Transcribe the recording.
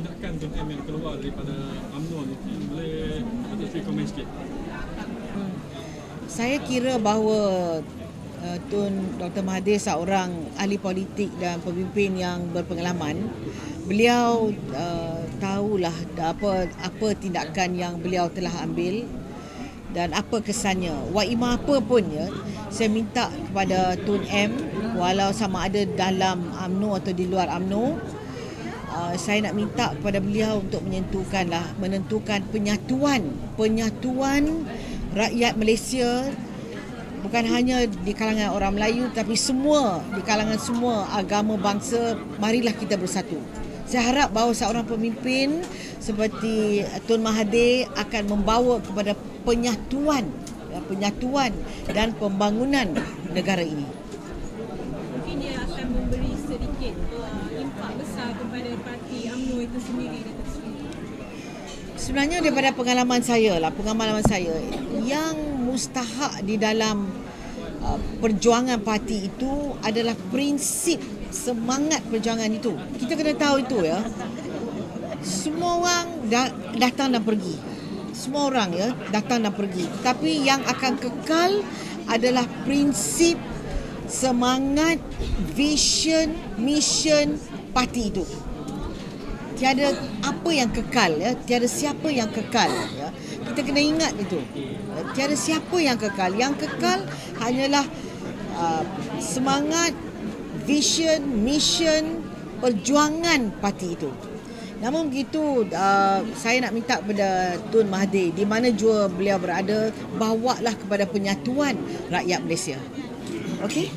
tindakan Tun M yang keluar daripada UMNO ni, boleh Datuk Seri komen sikit? Saya kira bahawa Tun Dr. Mahathir seorang ahli politik dan pemimpin yang berpengalaman. Beliau tahulah apa tindakan yang beliau telah ambil dan apa kesannya. Waimah apa pun ya, saya minta kepada Tun M, walau sama ada dalam UMNO atau di luar UMNO, saya nak minta kepada beliau untuk menentukan penyatuan rakyat Malaysia, bukan hanya di kalangan orang Melayu tapi di kalangan semua agama bangsa. Marilah kita bersatu. Saya harap bahawa seorang pemimpin seperti Tun Mahathir akan membawa kepada penyatuan dan pembangunan negara ini. Mungkin dia akan memberi sedikit impak besar kepada parti UMNO itu sendiri. Sebenarnya daripada pengalaman saya, yang mustahak di dalam perjuangan parti itu adalah prinsip, semangat perjuangan itu. Kita kena tahu itu ya. Semua orang datang dan pergi. Semua orang ya datang dan pergi. Tapi yang akan kekal adalah prinsip, semangat, vision, mission parti itu. Tiada apa yang kekal ya, tiada siapa yang kekal ya. Kita kena ingat itu. Tiada siapa yang kekal. Yang kekal hanyalah semangat, vision, mission, perjuangan parti itu. Namun begitu, saya nak minta kepada Tun Mahathir, di mana jua beliau berada, bawalah kepada penyatuan rakyat Malaysia. Okey?